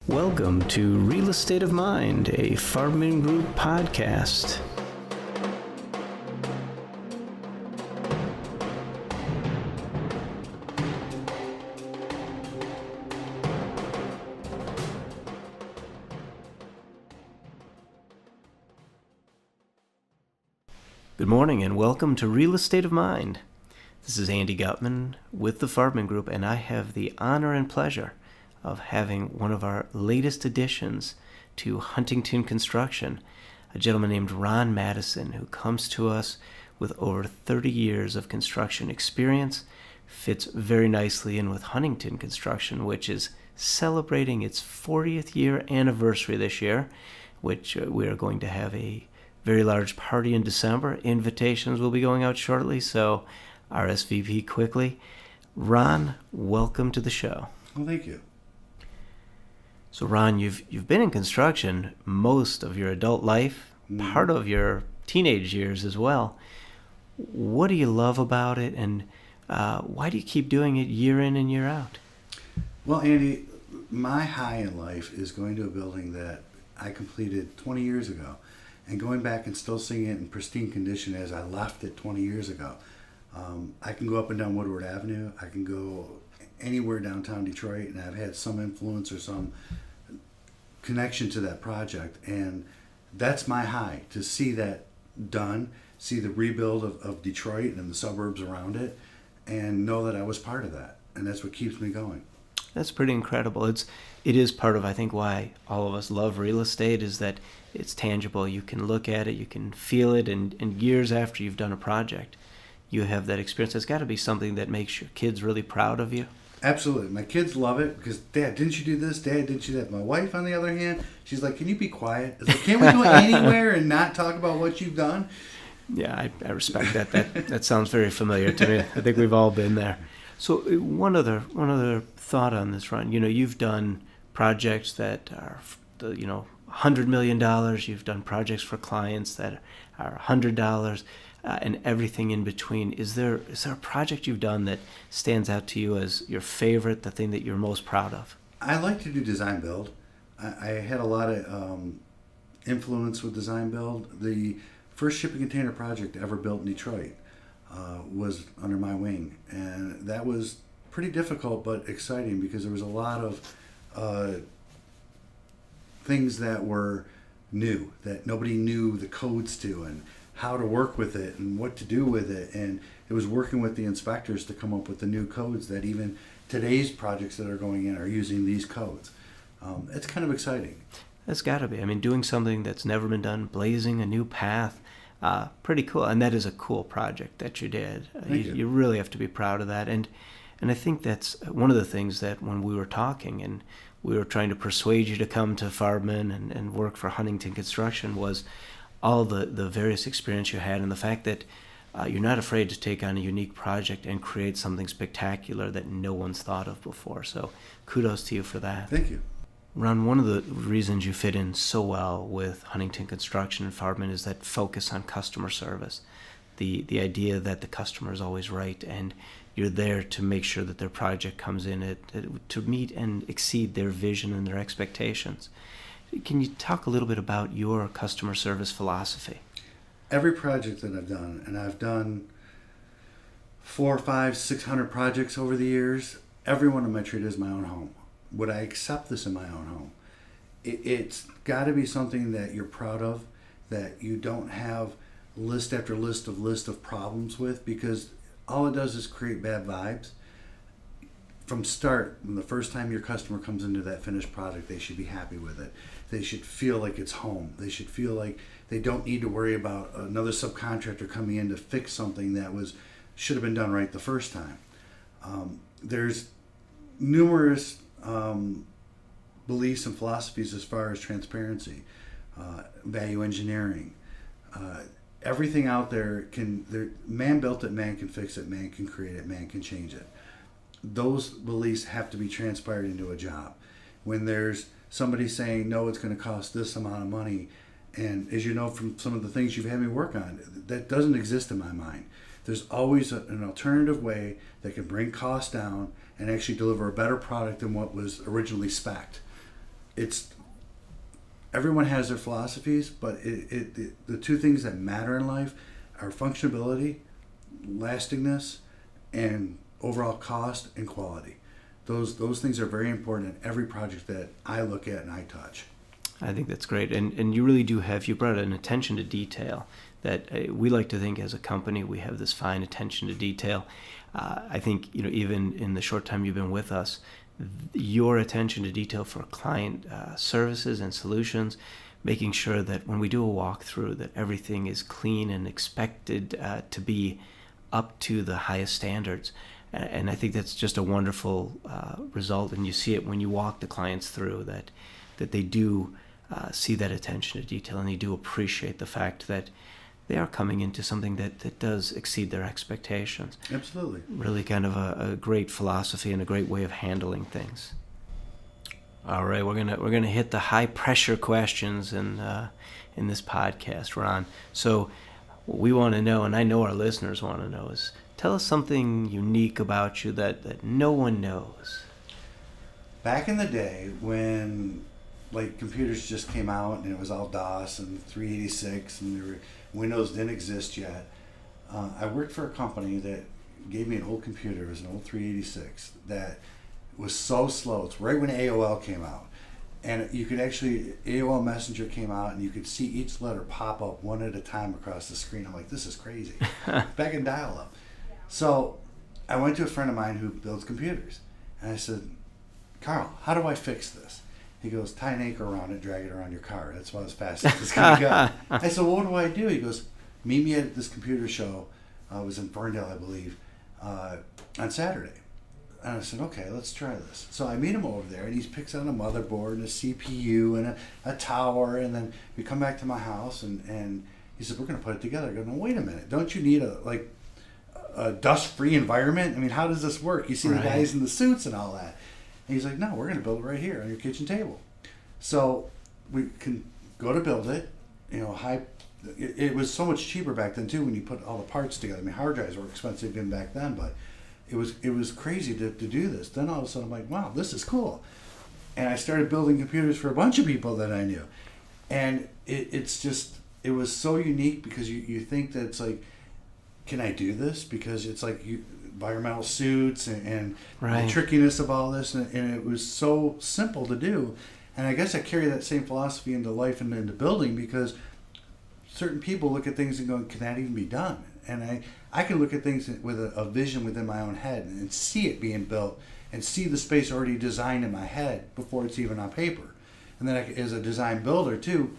Welcome to Real Estate of Mind, a Farming Group podcast. Good morning and welcome to Real Estate of Mind. This is Andy Gutman with the Farming Group, and I have the honor and pleasure of having one of our latest additions to Huntington construction, a gentleman named Ron Madison, who comes to us with over 30 years of construction experience, fits very nicely in with Huntington construction, which is celebrating its 40th year anniversary this year, which we are going to have a very large party in December. Invitations will be going out shortly, so RSVP quickly. Ron, welcome to the show. Well, thank you. So Ron, you've been in construction most of your adult life, part of your teenage years as well. What do you love about it, and why do you keep doing it year in and year out? Well, Andy, my high in life is going to a building that I completed 20 years ago and going back and still seeing it in pristine condition as I left it 20 years ago. I can go up and down Woodward Avenue. I can go anywhere downtown Detroit, and I've had some influence or some connection to that project, and that's my high, to see that done, see the rebuild of Detroit and the suburbs around it, and know that I was part of that, and that's what keeps me going. That's pretty incredible. It is part of, I think, why all of us love real estate, is that it's tangible. You can look at it, you can feel it, and years after you've done a project, you have that experience. It's got to be something that makes your kids really proud of you. Absolutely. My kids love it because, Dad, didn't you do this? Dad, didn't you do that? My wife, on the other hand, she's like, can you be quiet? It's like, can't we go anywhere and not talk about what you've done? Yeah, I respect that. That sounds very familiar to me. I think we've all been there. So one other thought on this, Ron. You've done projects that are, $100 million. You've done projects for clients that are $100. And everything in between. Is there a project you've done that stands out to you as your favorite, the thing that you're most proud of? I like to do design build. I had a lot of influence with design build. The first shipping container project ever built in Detroit was under my wing, and that was pretty difficult but exciting because there was a lot of things that were new that nobody knew the codes to, and how to work with it and what to do with it, and it was working with the inspectors to come up with the new codes that even today's projects that are going in are using these codes. It's kind of exciting. That's got to be. I mean, doing something that's never been done, blazing a new path, pretty cool. And that is a cool project that you did. You really have to be proud of that. And I think that's one of the things that when we were talking and we were trying to persuade you to come to Farbman and work for Huntington Construction was all the various experience you had, and the fact that you're not afraid to take on a unique project and create something spectacular that no one's thought of before. So kudos to you for that. Thank you. Ron, one of the reasons you fit in so well with Huntington Construction and Farbman is that focus on customer service. The idea that the customer is always right, and you're there to make sure that their project comes in to meet and exceed their vision and their expectations. Can you talk a little bit about your customer service philosophy? Every project that I've done, and I've done 400, 500, 600 projects over the years, every one of them I treat as my own home. Would I accept this in my own home? It's got to be something that you're proud of, that you don't have list after list of problems with, because all it does is create bad vibes. From start, when the first time your customer comes into that finished product, they should be happy with it. They should feel like it's home. They should feel like they don't need to worry about another subcontractor coming in to fix something that should have been done right the first time. There's numerous beliefs and philosophies as far as transparency, value engineering. Everything out there man built it, man can fix it, man can create it, man can change it. Those beliefs have to be transpired into a job. When there's somebody saying, no, it's going to cost this amount of money, and as you know from some of the things you've had me work on, that doesn't exist in my mind. There's always an alternative way that can bring costs down and actually deliver a better product than what was originally spec'd. it's everyone has their philosophies, but the two things that matter in life are functionability, lastingness, and overall cost and quality. Those things are very important in every project that I look at and I touch. I think that's great. And you really do have, you brought an attention to detail that we like to think as a company, we have this fine attention to detail. I think, even in the short time you've been with us, your attention to detail for client services and solutions, making sure that when we do a walkthrough that everything is clean and expected to be up to the highest standards. And I think that's just a wonderful result, and you see it when you walk the clients through that they do see that attention to detail, and they do appreciate the fact that they are coming into something that does exceed their expectations. Absolutely. Really kind of a great philosophy and a great way of handling things. All right, we're gonna hit the high pressure questions in this podcast, Ron. So what we want to know, and I know our listeners want to know, is tell us something unique about you that no one knows. Back in the day when computers just came out and it was all DOS and 386 and Windows didn't exist yet, I worked for a company that gave me an old computer. It was an old 386 that was so slow. It's right when AOL came out. And you could actually, AOL Messenger came out and you could see each letter pop up one at a time across the screen. I'm like, this is crazy. Back in dial-up. So I went to a friend of mine who builds computers. And I said, Carl, how do I fix this? He goes, tie an anchor around it, drag it around your car. That's about as fast as it's going to go. I said, well, what do I do? He goes, meet me at this computer show. It was in Ferndale, I believe, on Saturday. And I said, okay, let's try this. So I meet him over there, and he picks out a motherboard and a CPU and a tower. And then we come back to my house, and he said, we're going to put it together. I go, no, wait a minute. Don't you need a dust-free environment? I mean, how does this work? You see the guys in the suits and all that. And he's like, no, we're going to build it right here on your kitchen table. So we can go to build it. It was so much cheaper back then, too, when you put all the parts together. I mean, hard drives were expensive even back then, but it was crazy to do this. Then all of a sudden, I'm like, wow, this is cool. And I started building computers for a bunch of people that I knew. And it was so unique because you think that it's like, can I do this? Because it's like environmental suits and the trickiness of all this, and it was so simple to do. And I guess I carry that same philosophy into life and into building, because certain people look at things and go, can that even be done? And I can look at things with a vision within my own head and see it being built and see the space already designed in my head before it's even on paper. And then as a design builder too,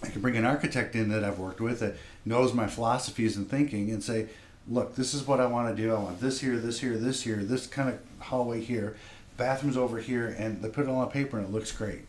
I can bring an architect in that I've worked with that knows my philosophies and thinking and say, look, this is what I want to do. I want this here, this here, this here, this kind of hallway here, bathrooms over here, and they put it all on paper and it looks great.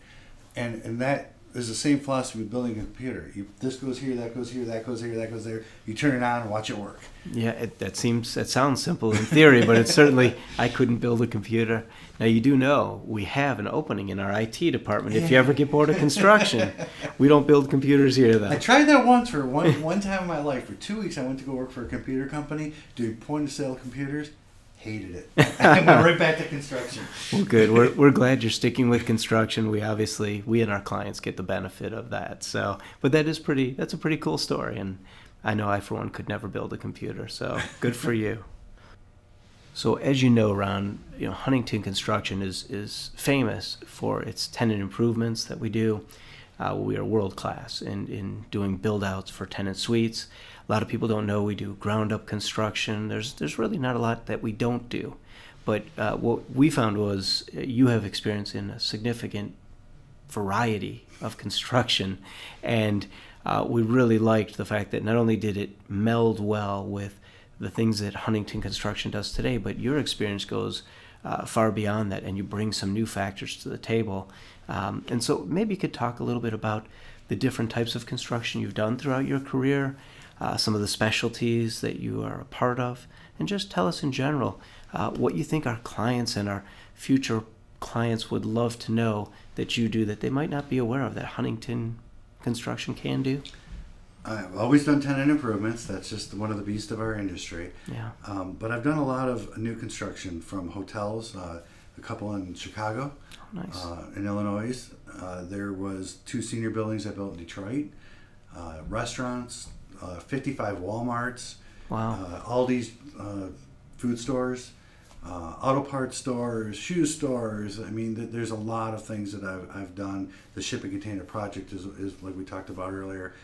And that is the same philosophy with building a computer. This goes here, that goes here, that goes here, that goes there. You turn it on and watch it work. Yeah, that sounds simple in theory, but it's certainly, I couldn't build a computer. Now, you do know we have an opening in our IT department. If you ever get bored of construction, we don't build computers here, though. I tried that once for one time in my life. For 2 weeks, I went to go work for a computer company, doing point-of-sale computers. Hated it. I went right back to construction. Well, good. We're glad you're sticking with construction. We and our clients get the benefit of that. So, but that's a pretty cool story, and I know I, for one, could never build a computer. So, good for you. So, as you know, Ron, Huntington Construction is famous for its tenant improvements that we do. We are world class in doing build outs for tenant suites. A lot of people don't know we do ground up construction. There's really not a lot that we don't do. But what we found was you have experience in a significant variety of construction. And we really liked the fact that not only did it meld well with the things that Huntington Construction does today, but your experience goes far beyond that, and you bring some new factors to the table. And so maybe you could talk a little bit about the different types of construction you've done throughout your career, some of the specialties that you are a part of, and just tell us in general what you think our clients and our future clients would love to know that you do that they might not be aware of that Huntington Construction can do. I've always done tenant improvements. That's just one of the beasts of our industry. Yeah. But I've done a lot of new construction from hotels, a couple in Chicago, nice. In Illinois, There was 2 senior buildings I built in Detroit, restaurants, 55 Walmarts, Wow. Aldi's food stores, auto parts stores, shoe stores. I mean, there's a lot of things that I've done. The shipping container project is like we talked about earlier.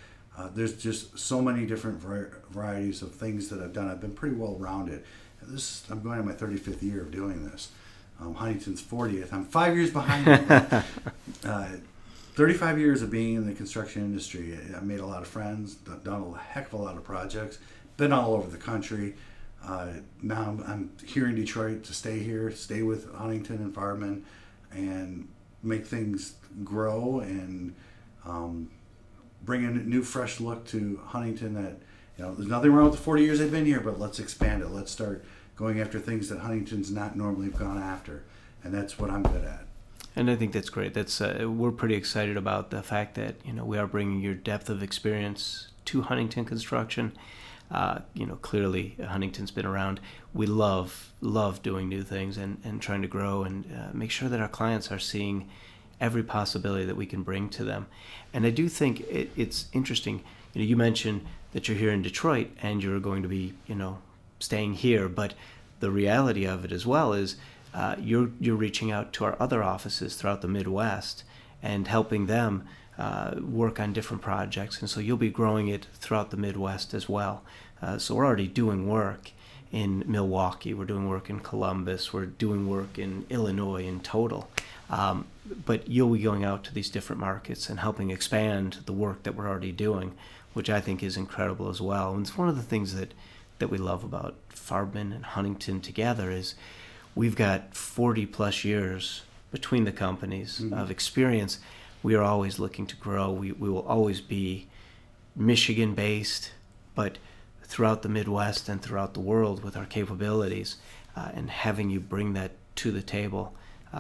There's just so many different varieties of things that I've done. I've been pretty well rounded. I'm going on my 35th year of doing this. Huntington's 40th. I'm 5 years behind them. 35 years of being in the construction industry. I made a lot of friends, done a heck of a lot of projects, been all over the country. Now I'm here in Detroit to stay here, stay with Huntington and Farbman, and make things grow and bring a new, fresh look to Huntington. That, there's nothing wrong with the 40 years I've been here, but let's expand it. Let's start going after things that Huntington's not normally gone after, and that's what I'm good at. And I think that's great. We're pretty excited about the fact that we are bringing your depth of experience to Huntington construction. Clearly Huntington's been around. We love doing new things and trying to grow and make sure that our clients are seeing every possibility that we can bring to them. And I do think it's interesting. You mentioned that you're here in Detroit and you're going to be staying here, but the reality of it as well is you're reaching out to our other offices throughout the Midwest and helping them work on different projects, and so you'll be growing it throughout the Midwest as well. So we're already doing work in Milwaukee, we're doing work in Columbus, we're doing work in Illinois in total. But you'll be going out to these different markets and helping expand the work that we're already doing, which I think is incredible as well. And it's one of the things that we love about Farbman and Huntington together is we've got 40 plus years between the companies of experience. We are always looking to grow. We will always be Michigan based, but throughout the Midwest and throughout the world with our capabilities, and having you bring that to the table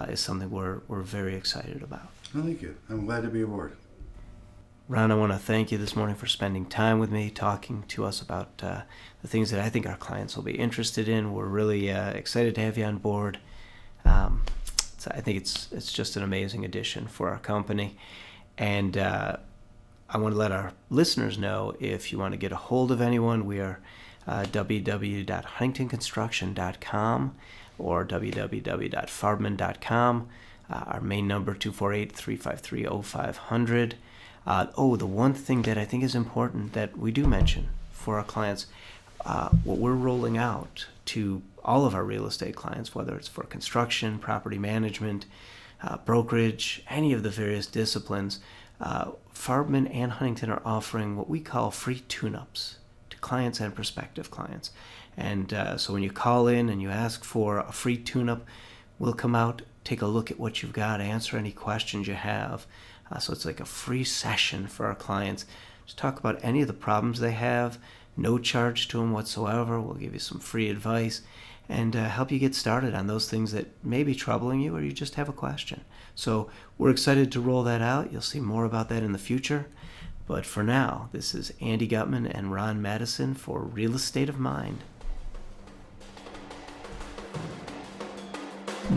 is something we're very excited about. Well, thank you. I'm glad to be aboard. Ron, I want to thank you this morning for spending time with me, talking to us about the things that I think our clients will be interested in. We're really excited to have you on board. So I think it's just an amazing addition for our company. And I want to let our listeners know, if you want to get a hold of anyone, we are www.huntingtonconstruction.com or www.farbman.com. Our main number, 248-353-0500. The one thing that I think is important that we do mention for our clients, what we're rolling out to all of our real estate clients, whether it's for construction, property management, brokerage, any of the various disciplines, Farbman and Huntington are offering what we call free tune-ups to clients and prospective clients. And so when you call in and you ask for a free tune-up, we'll come out, take a look at what you've got, answer any questions you have. So it's like a free session for our clients. Just talk about any of the problems they have, no charge to them whatsoever. We'll give you some free advice and help you get started on those things that may be troubling you or you just have a question. So we're excited to roll that out. You'll see more about that in the future. But for now, this is Andy Gutman and Ron Madison for Real Estate of Mind.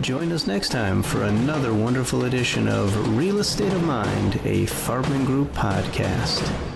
Join us next time for another wonderful edition of Real Estate of Mind, a Farbman Group podcast.